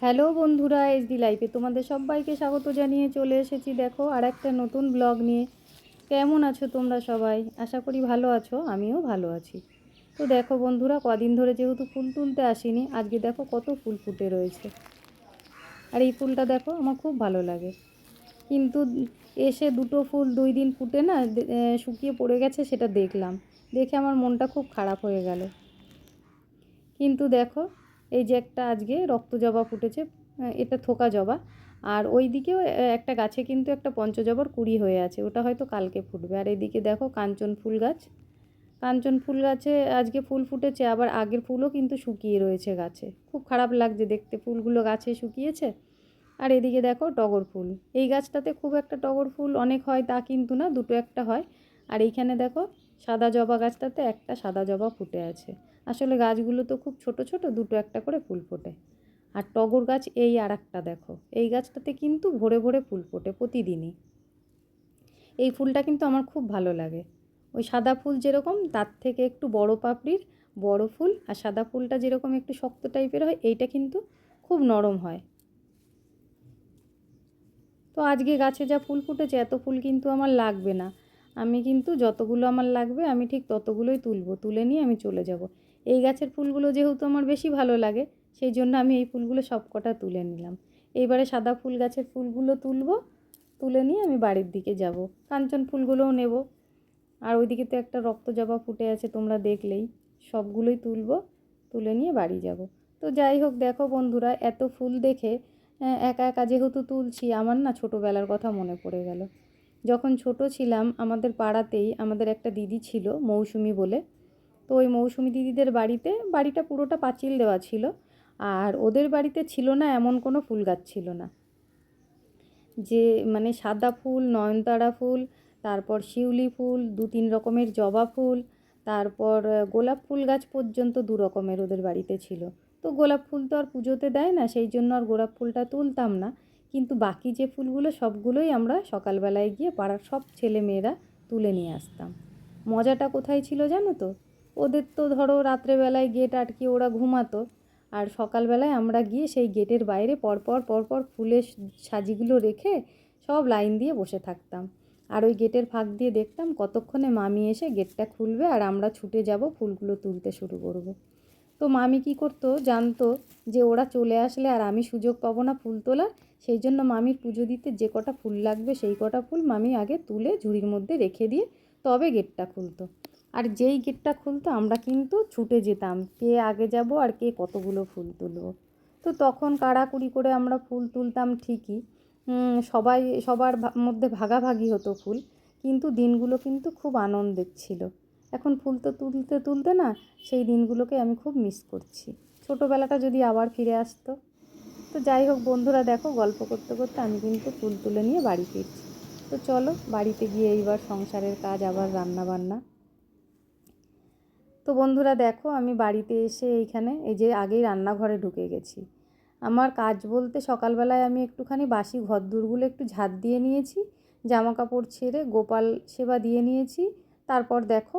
Hello বন্ধুরা, HD লাইফে তোমাদের সবাইকে স্বাগত জানিয়ে চলে এসেছি। দেখো আর একটা নতুন ব্লগ নিয়ে। কেমন আছো তোমরা সবাই? আশা করি ভালো আছো, আমিও ভালো আছি। তো দেখো বন্ধুরা, কদিন ধরে যেহেতু ফুল তুলতে আসিনি, আজকে দেখো কত ফুল ফুটে রয়েছে। আর এই ফুলটা দেখো আমার খুব ভালো লাগে, কিন্তু এসে দুটো ফুল 2 দিন ফুটে না শুকিয়ে পড়ে গেছে, সেটা দেখলাম। দেখে আমার মনটা খুব খারাপ হয়ে গেল। কিন্তু দেখো, এই যে একটা আজকে রক্ত জবা ফুটেছে, এটা থোকা জবা। আর ওই দিকেও একটা গাছে কিন্তু একটা পঞ্চজবার কুড়ি হয়ে আছে, ওটা হয়তো কালকে ফুটবে। আর এদিকে দেখো কাঞ্চন ফুল গাছ, কাঞ্চন ফুল গাছে আজকে ফুল ফুটেছে, আবার আগের ফুলও কিন্তু শুকিয়ে রয়েছে গাছে। খুব খারাপ লাগছে দেখতে, ফুলগুলো গাছে শুকিয়েছে। আর এদিকে দেখো টগর ফুল, এই গাছটাতে খুব একটা টগর ফুল অনেক হয় তা কিন্তু না, দুটো একটা হয়। আর এইখানে দেখো সাদা জবা গাছটাতে একটা সাদা জবা ফুটে আছে। আসলে গাছগুলো তো খুব ছোট ছোট, দুটো একটা করে ফুল ফোটে। আর টগর গাছ এই আর একটা দেখো, এই গাছটাতে কিন্তু ভরে ভরে ফুল ফোটে প্রতিদিনই। এই ফুলটা কিন্তু আমার খুব ভালো লাগে। ওই সাদা ফুল যেরকম, তার থেকে একটু বড় পাপড়ির বড় ফুল, আর সাদা ফুলটা যেরকম একটু শক্ত টাইপের হয়, এইটা কিন্তু খুব নরম হয়। তো আজকে গাছে যা ফুল ফুটেছে, এত ফুল কিন্তু আমার লাগবে না। আমি কিন্তু যতগুলো আমার লাগবে আমি ঠিক ততগুলোই তুলব, তুলে নিয়ে আমি চলে যাব। এই গাছের ফুলগুলো যেহেতু আমার বেশি ভালো লাগে, সেই জন্য আমি এই ফুলগুলো সব কটা তুলে নিলাম। এইবারে সাদা ফুল গাছের ফুলগুলো তুলব, তুলে নিয়ে আমি বাড়ির দিকে যাব। কাঞ্চন ফুলগুলোও নেব। আর ওইদিকে তো একটা রক্ত জবা ফুটে আছে, তোমরা দেখলেই। সবগুলোই তুলব, তুলে নিয়ে বাড়ি যাব। তো যাই হোক, দেখো বন্ধুরা, এত ফুল দেখে একা একা যেহেতু তুলছি, আমার না ছোটোবেলার কথা মনে পড়ে গেল। যখন ছোট ছিলাম, আমাদের পাড়াতেই আমাদের একটা দিদি ছিল, মৌসুমি বলে। তো ওই মৌসুমি দিদিদের বাড়িতে, বাড়িটা পুরোটা পাঁচিল দেওয়া ছিল। আর ওদের বাড়িতে ছিল না এমন কোনো ফুল গাছ ছিল না। যে মানে সাদা ফুল, নয়নতারা ফুল, তারপর শিউলি ফুল, 2-3 রকমের জবা ফুল, তারপর গোলাপ ফুল গাছ পর্যন্ত 2 রকমের ওদের বাড়িতে ছিল। তো গোলাপ ফুল তো আর পুজোতে দেয় না, সেই জন্য আর গোলাপ ফুলটা তুলতাম না। কিন্তু বাকি যে ফুলগুলো সবগুলোই আমরা সকালবেলায় গিয়ে পাড়ার সব ছেলে মেয়েরা তুলে নিয়ে আসতাম। মজাটা কোথায় ছিল জানো তো? ওদের তো ধরো রাত্রেবেলায় গেট আটকে ওরা ঘুমাতো, আর সকালবেলায় আমরা গিয়ে সেই গেটের বাইরে পরপর পরপর ফুলের সাজিগুলো রেখে সব লাইন দিয়ে বসে থাকতাম। আর ওই গেটের ফাঁক দিয়ে দেখতাম কতক্ষণে মামি এসে গেটটা খুলবে, আর আমরা ছুটে যাব ফুলগুলো তুলতে শুরু করব। তো মামি কী করতো, জানতো যে ওরা চলে আসলে আর আমি সুযোগ পাবো না ফুল তোলার। সেই জন্য মামির পুজো দিতে যে কটা ফুল লাগবে, সেই কটা ফুল মামি আগে তুলে ঝুড়ির মধ্যে রেখে দিয়ে তবে গেটটা খুলতো। আর যেই গেটটা খুলতো, আমরা কিন্তু ছুটে যেতাম, কে আগে যাব আর কে কতগুলো ফুল তুলব। তো তখন কাড়াকুড়ি করে আমরা ফুল তুলতাম ঠিকই, সবাই সবার মধ্যে ভাগাভাগি হতো ফুল। কিন্তু দিনগুলো কিন্তু খুব আনন্দের ছিল। এখন ফুল তো তুলতে তুলতে না, সেই দিনগুলোকে আমি খুব মিস করছি। ছোটোবেলাটা যদি আবার ফিরে আসতো। তো যাই হোক বন্ধুরা, দেখো গল্প করতে করতে আমি কিন্তু ফুল তুলে নিয়ে বাড়ি ফিরছি। তো চলো বাড়িতে গিয়ে এইবার সংসারের কাজ, আবার রান্না বান্না। তো বন্ধুরা দেখো, আমি বাড়িতে এসে এইখানে এই যে আগেই রান্নাঘরে ঢুকে গেছি। আমার কাজ বলতে, সকালবেলায় আমি একটুখানি বাসি ঘরদোরগুলো একটু ঝাঁট দিয়ে নিয়েছি, জামা কাপড় ছেড়ে গোপাল সেবা দিয়ে নিয়েছি। তারপর দেখো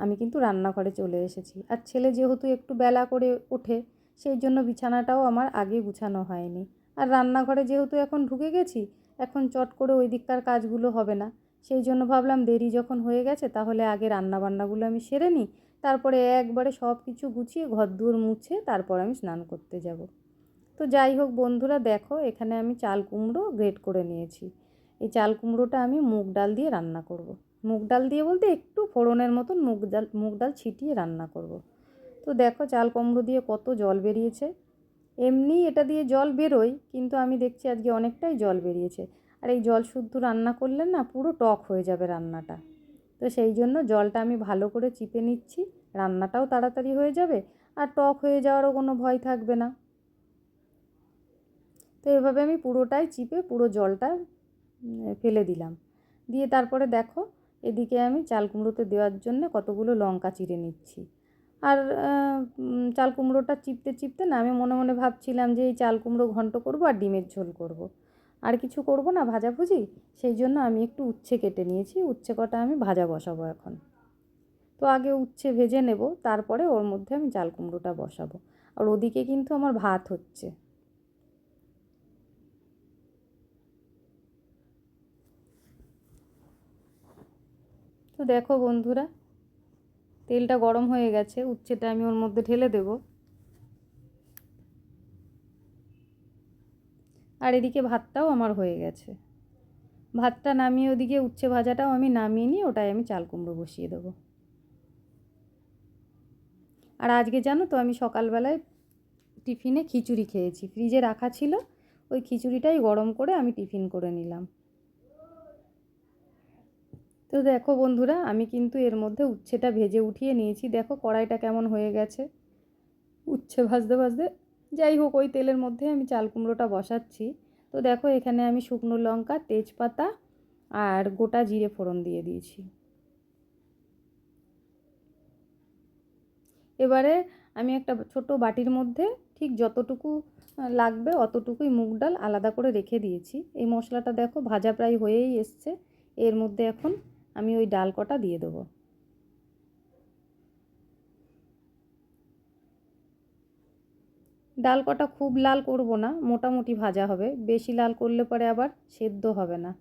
আমি কিন্তু রান্নাঘরে চলে এসেছি। আর ছেলে যেহেতু একটু বেলা করে ওঠে, সেই জন্য বিছানাটাও আমার আগে গুছানো হয়নি। আর রান্নাঘরে যেহেতু এখন ঢুকে গেছি, এখন চট করে ওই দিককার কাজগুলো হবে না। সেই জন্য ভাবলাম দেরি যখন হয়ে গেছে, তাহলে আগে রান্নাবান্নাগুলো আমি সেরে নিই। তারপরে একবারে সব কিছু গুছিয়ে ঘরদোর মুছে তারপর আমি স্নান করতে যাব। তো যাই হোক বন্ধুরা, দেখো এখানে আমি চাল কুমড়ো গ্রেট করে নিয়েছি। এই চাল কুমড়োটা আমি মুগ ডাল দিয়ে রান্না করব। মুগ ডাল দিয়ে বলতে একটু ফোড়নের মতন মুগ ডাল ছিটিয়ে রান্না করব। তো দেখো চাল কুমড়ো দিয়ে কত জল বেরিয়েছে। এমনি এটা দিয়ে জল বেরোয়, কিন্তু আমি দেখছি আজকে অনেকটাই জল বেরিয়েছে। আর এই জল শুদ্ধ রান্না করলে না পুরো টক হয়ে যাবে রান্নাটা। তো সেই জন্য জলটা আমি ভালো করে চিপে নিচ্ছি, রান্নাটাও তাড়াতাড়ি হয়ে যাবে, আর টক হয়ে যাওয়ারও কোনো ভয় থাকবে না। তো এভাবে আমি পুরোটাই চিপে পুরো জলটা ফেলে দিলাম। দিয়ে তারপরে দেখো, এদিকে আমি চাল কুমড়োতে দেওয়ার জন্য কতগুলো লঙ্কা চিড়ে নিচ্ছি। আর চাল কুমড়োটা চিপতে চিপতে না আমি মনে মনে ভাবছিলাম যে এই চাল কুমড়ো ঘন্ট করব আর ডিমের ঝোল করব, আর কিছু করব না ভাজাভুজি। সেই জন্য আমি একটু উচ্ছে কেটে নিয়েছি, উচ্ছে কটা আমি ভাজা বসাবো এখন। তো আগে উচ্ছে ভেজে নেব, তারপরে ওর মধ্যে আমি চাল কুমড়োটা বসাবো। আর ওদিকে কিন্তু আমার ভাত হচ্ছে। তো দেখো বন্ধুরা, তেলটা গরম হয়ে গেছে, উচ্ছেটা আমি ওর মধ্যে ঢেলে দেব। আর এদিকে ভাতটাও আমার হয়ে গেছে। ভাতটা নামিয়ে ওদিকে উচ্ছে ভাজাটাও আমি নামিয়ে নিয়ে ওটাই আমি চাল কুমড়ো বসিয়ে দেবো। আর আজকে জানো তো আমি সকালবেলায় টিফিনে খিচুড়ি খেয়েছি, ফ্রিজে রাখা ছিল, ওই খিচুড়িটাই গরম করে আমি টিফিন করে নিলাম। তো দেখো বন্ধুরা, আমি কিন্তু এর মধ্যে উচ্ছেটা ভেজে উঠিয়ে নিয়েছি। দেখো কড়াইটা কেমন হয়ে গেছে উচ্ছে ভাজতে ভাজতে। যাই হোক, ওই তেলের মধ্যে আমি চাল কুমড়োটা বসাচ্ছি। তো দেখো এখানে আমি শুকনো লঙ্কা, তেজপাতা আর গোটা জিরে ফোড়ন দিয়ে দিয়েছি। এবারে আমি একটা ছোট বাটির মধ্যে ঠিক যতটুকু লাগবে অতটুকুই মুগ ডাল আলাদা করে রেখে দিয়েছি। এই মশলাটা দেখো ভাজা প্রায় হয়েই এসছে। এর মধ্যে এখন আমি ওই ডাল কটা দিয়ে দেবো। ডাল কটা খুব লাল করব না, মোটামুটি ভাজা হবে, বেশি লাল করলে পরে আবার সেদ্ধ হবে না।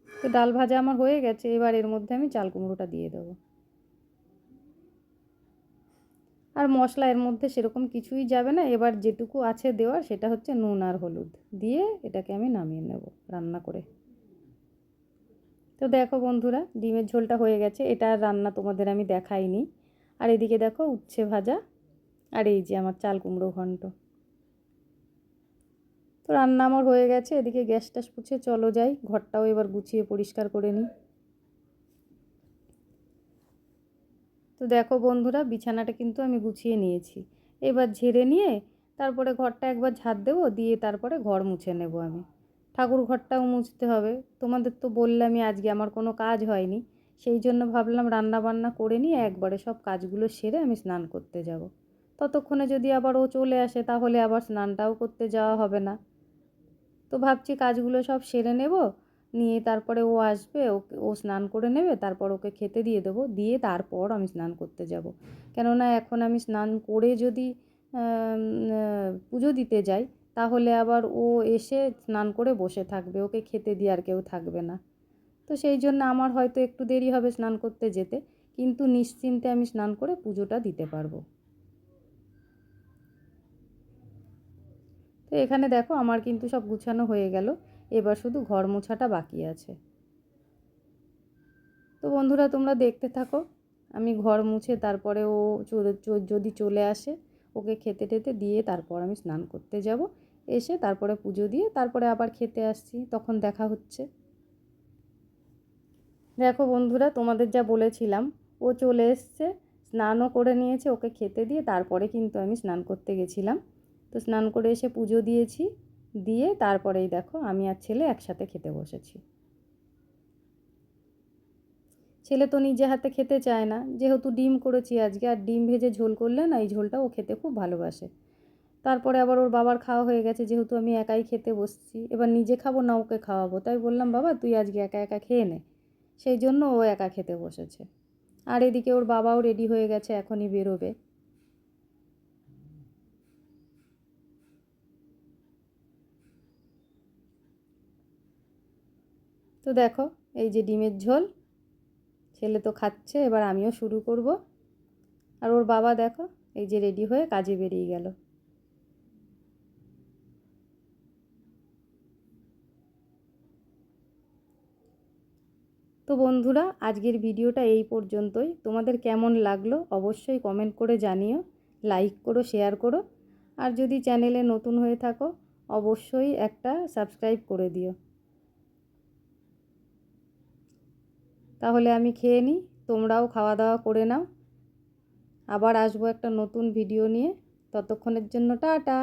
তো ডাল ভাজা আমার হয়ে গেছে, এবার এর মধ্যে আমি চাল কুমড়োটা দিয়ে দেবো। আর মশলা এর মধ্যে সেরকম কিছুই যাবে না, এবার যেটুকু আছে দেওয়ার সেটা হচ্ছে নুন আর হলুদ দিয়ে এটাকে আমি নামিয়ে নেব রান্না করে। তো দেখো বন্ধুরা, ডিমের ঝোলটা হয়ে গেছে, এটা আর রান্না তোমাদের আমি দেখাইনি। আর এদিকে দেখো উচ্ছে ভাজা, আর এই যে আমার চাল কুমড়ো ঘন্ট। তো রান্না আমার হয়ে গেছে, এদিকে গ্যাস ট্যাস পুছে চলো যাই, ঘরটাও এবার গুছিয়ে পরিষ্কার করে নিই। তো দেখো বন্ধুরা, বিছানাটা কিন্তু আমি গুছিয়ে নিয়েছি। এবার ঝেড়ে নিয়ে তারপরে ঘরটা একবার ঝাড় দেবো, দিয়ে তারপরে ঘর মুছে নেব আমি। ঠাকুর ঘরটাও মুছতে হবে। তোমাদের তো বললামই আজকে আমার কোনো কাজ হয়নি, সেই জন্য ভাবলাম রান্না বান্না করে নিয়ে একবারে সব কাজগুলো সেরে আমি স্নান করতে যাব। ততক্ষণে যদি আবার ও চলে আসে তাহলে আবার স্নানটাও করতে যাওয়া হবে না। তো ভাবছি কাজগুলো সব সেরে নেব, নিয়ে তারপরে ও আসবে, ও স্নান করে নেবে, তারপর ওকে খেতে দিয়ে দেবো, দিয়ে তারপর আমি স্নান করতে যাব। কেননা এখন আমি স্নান করে যদি পুজো দিতে যাই তাহলে আবার ও এসে স্নান করে বসে থাকবে, ওকে খেতে দিয়ে আর কেউ থাকবে না। তো সেই জন্য আমার হয়তো একটু দেরি হবে স্নান করতে যেতে, কিন্তু নিশ্চিন্তে আমি স্নান করে পুজোটা দিতে পারবো। তো এখানে দেখো আমার কিন্তু সব গুছানো হয়ে গেল, এবার শুধু ঘর মোছাটা বাকি আছে। তো বন্ধুরা তোমরা দেখতে থাকো, আমি ঘর মুছে তারপরে ও যদি চলে আসে ওকে খেতে টেতে দিয়ে তারপর আমি স্নান করতে যাব। এসে তারপরে পুজো দিয়ে তারপরে আবার খেতে আসছি, তখন দেখা হচ্ছে। দেখো বন্ধুরা, তোমাদের যা বলেছিলাম, ও চলে এসছে, স্নানও করে নিয়েছে, ওকে খেতে দিয়ে তারপরে কিন্তু আমি স্নান করতে গেছিলাম। তো স্নান করে এসে পুজো দিয়েছি, দিয়ে তারপরেই দেখো আমি আর ছেলে একসাথে খেতে বসেছি। ছেলে তো নিজে হাতে খেতে চায় না, যেহেতু ডিম করেছি আজকে, আর ডিম ভেজে ঝোল করলে না এই ঝোলটা ও খেতে খুব ভালোবাসে। তারপরে আবার ওর বাবার খাওয়া হয়ে গেছে, যেহেতু আমি একাই খেতে বসছি, এবার নিজে খাবো না ওকে খাওয়াবো, তাই বললাম বাবা তুই আজকে একা একা খেয়ে নে। সেই জন্য ও একা খেতে বসেছে। আর এদিকে ওর বাবাও রেডি হয়ে গেছে, এখনই বেরোবে। তো দেখো এই যে ডিমের ঝোল, ছেলে তো খাচ্ছে, এবার আমিও শুরু করব। আর ওর বাবা দেখো এই যে রেডি হয়ে কাজে বেরিয়ে গেল। তো বন্ধুরা, আজকের ভিডিওটা এই পর্যন্তই। তোমাদের কেমন লাগলো অবশ্যই কমেন্ট করে জানিও, লাইক করো, শেয়ার করো। আর যদি চ্যানেলে নতুন হয়ে থাকো অবশ্যই একটা সাবস্ক্রাইব করে দিও। তাহলে আমি খেয়ে নিই, তোমরাও খাওয়া দাওয়া করে নাও। আবার আসবো একটা নতুন ভিডিও নিয়ে, ততক্ষণের জন্য টাটা।